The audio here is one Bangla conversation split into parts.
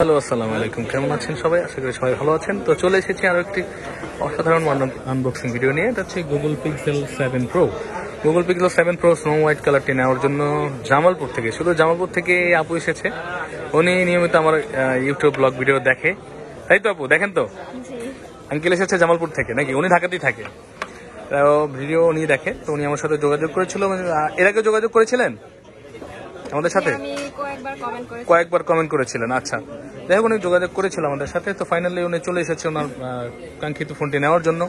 হ্যালো, আসসালামু আলাইকুম। কেমন আছেন সবাই? আশা করি সবাই ভালো আছেন। তো চলে এসেছি আরো একটি অসাধারণ আনবক্সিং ভিডিও নিয়ে। এটা হচ্ছে Google pixel 7 pro. Google pixel 7 pro snow white কালারটি নেওয়ার জন্য জামালপুর থেকে, শুধু জামালপুর থেকে আপু এসেছে। উনি নিয়মিত আমার ইউটিউব ব্লগ ভিডিও দেখে, তাই তো আপু? দেখেন তো? আঙ্কেল এসেছে জামালপুর থেকে নাকি? উনি ঢাকাতেই থাকে, ভিডিও উনি দেখে। তো উনি আমার সাথে যোগাযোগ করেছিল। এর আগে যোগাযোগ করেছিলেন আমাদের সাথে? কয়েকবার কমেন্ট করেছিলেন। আচ্ছা, দেখো উনি যোগাযোগ করেছিল আমাদের সাথে। তো ফাইনালি উনি চলে এসেছে ওনার কাঙ্ক্ষিত ফোনটি নেওয়ার জন্য।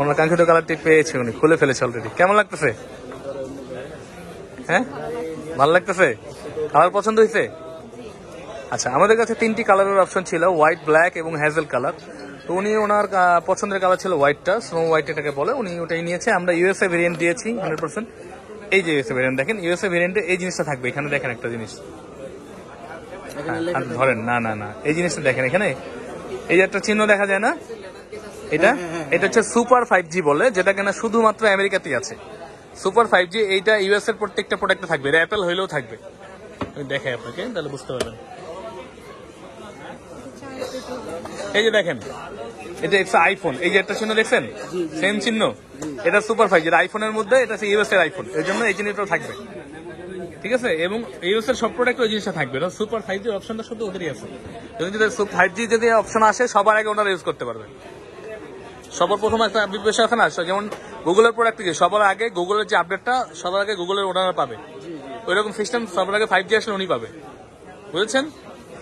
ওনার কাঙ্ক্ষিত কালারটি পেয়েছে, উনি খুলে ফেলেছে অলরেডি। কেমন লাগতেছে? হ্যাঁ, ভালো লাগতেছে? কালার পছন্দ হয়েছে? আচ্ছা, আমাদের কাছে তিনটি কালারের অপশন ছিল, হোয়াইট, ব্ল্যাক এবং হ্যাজেল কালার। তো উনি ওনার পছন্দের কালার ছিল হোয়াইটটা, স্নো হোয়াইট এটাকে বলে। উনি ওটাই নিয়েছে। আমরা ইউএসএ ভেরিয়েন্ট দিয়েছি 100%। এই যে ইউএসএ ভেরিয়েন্ট দেখেন, ইউএসএ ভেরিয়েন্টে এই জিনিসটা থাকবে। এখানে দেখেন একটা জিনিস, ধরেন না না না, এই জিনিসটা দেখেন এখানে, এই যে একটা চিহ্ন দেখা যায় না, এটা হচ্ছে সুপার 5G বলে, যেটা কিনা শুধুমাত্র আমেরিকাতেই আছে। সুপার 5G এইটা ইউএস এর প্রত্যেকটা প্রোডাক্টে থাকবে, অ্যাপেল হইলেও থাকবে। আমি দেখাই আপনাকে, তাহলে বুঝতে পারবেন। এই যে দেখেন, এটা একটা আইফোন, এই যে একটা চিহ্ন দেখছেন, সেম চিহ্ন, এটা সুপার 5G। আইফোনের মধ্যে এটা হচ্ছে ইউএস এর আইফোন, এর জন্য এই জিনিসটাও থাকবে, ঠিক আছে? এবং ইউএস এর সব প্রোডাক্ট ওই জিনিসটা থাকবে। সুপার 5G অপশনটা শুধু ওদেরই আছে। যদি 5G যদি অপশন আসে, সবার আগে ওনারা ইউজ করতে পারবে। সবার প্রথম একটা বিষয় আছে না, যেমন গুগলের প্রোডাক্ট থেকে সবার আগে গুগলের যে আপডেটটা সবার আগে গুগলের ওনারা পাবে, ওই রকম সিস্টেম সবার আগে 5G আসলে উনি পাবে, বুঝেছেন?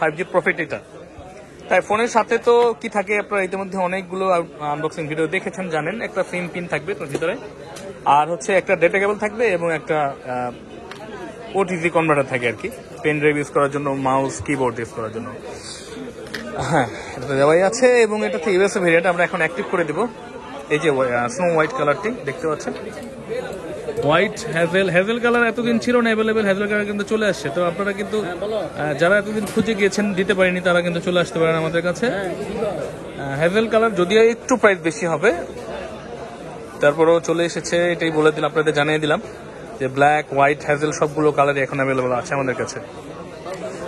5G প্রফিট এটা। তাই ফোনের সাথে তো কি থাকে, আপনারা ইতিমধ্যে অনেকগুলো আনবক্সিং ভিডিও দেখেছেন, জানেন। একটা সিম পিন থাকবে তোর ভিতরে, আর হচ্ছে একটা ডেটা কেবল থাকবে, এবং একটা ওটিজি কনভার্টার থাকে আর কি, পেন ড্রাইভ ইউজ করার জন্য, মাউস কিবোর্ড ইউজ করার জন্য। হ্যাঁ, এটা তো দেওয়াই আছে। এবং এটা তো ইউএসএ ভেরিয়েন্ট, আমরা এখন অ্যাক্টিভ করে দেবো। এই যে স্নো হোয়াইট কালারটি দেখতে পাচ্ছেন, হোয়াইট হ্যাজেল কালার এতদিন ছিল না অ্যাভেলেবেল, হ্যাজেল কালার কিন্তু চলে আসছে। তো আপনারা কিন্তু যারা এতদিন খুঁজে গিয়েছেন, দিতে পারেনি, তারা কিন্তু চলে আসতে পারেন আমাদের কাছে। হ্যাজেল কালার যদিও একটু প্রাইস বেশি হবে, তারপরেও চলে এসেছে, এটাই বলে দিলাম, আপনাদের জানিয়ে দিলাম যে ব্ল্যাক, হোয়াইট, হ্যাজেল সবগুলো কালারই এখন অ্যাভেলেবেল আছে আমাদের কাছে।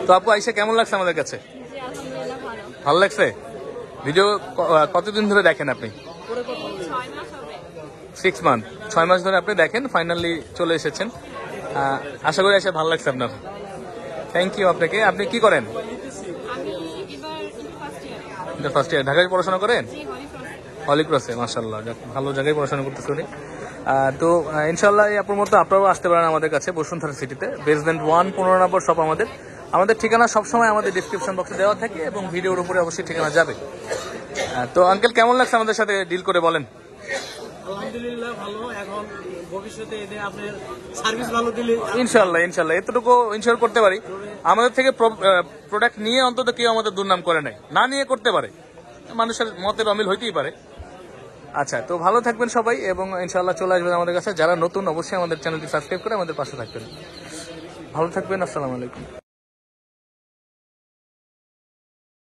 তো আপু আইসা কেমন লাগছে আমাদের কাছে? ভালো লাগছে? ভিডিও কতদিন ধরে দেখেন আপনি? 6 মান্থ, 6 মাস ধরে আপনি দেখেন। ফাইনালি চলে এসেছেন, আশা করি এসে ভালো লাগছে আপনার। থ্যাংক ইউ আপনাকে। আপনি কি করেন? First year. ঢাকায় পড়াশোনা করেন? হলিক্রসে, মাশাআল্লাহ, ভালো জায়গায় পড়াশোনা করতেছে উনি। তো ইনশাল্লাহ এই আপুর মতো আপনারাও আসতে পারেন আমাদের কাছে, বসুন্ধরা সিটিতে, বেসমেন্ট 1, 15 নম্বর শপ আমাদের। আমাদের ঠিকানা সবসময় আমাদের ডিসক্রিপশন বক্সে দেওয়া থাকে, এবং ভিডিওর উপরে অবশ্যই ঠিকানা যাবে। তো আঙ্কেল কেমন লাগছে আমাদের সাথে ডিল করে, বলেন? আলহামদুলিল্লাহ ভালো। এখন ভবিষ্যতে এদের আপনার সার্ভিস ভালো দিলে ইনশাল্লাহ এতটুকু ইনশিওর করতে পারি, আমাদের থেকে প্রোডাক্ট নিয়ে অন্তত কেউ আমাদের দুর্নাম করে নাই। না নিয়ে করতে পারে, মানুষের মতের অমিল হইতেই পারে। আচ্ছা, তো ভালো থাকবেন সবাই, এবং ইনশাল্লাহ চলে আসবেন আমাদের কাছে। যারা নতুন, অবশ্যই আমাদের চ্যানেলটি সাবস্ক্রাইব করে আমাদের পাশে থাকবেন। ভালো থাকবেন। আসসালামু আলাইকুম।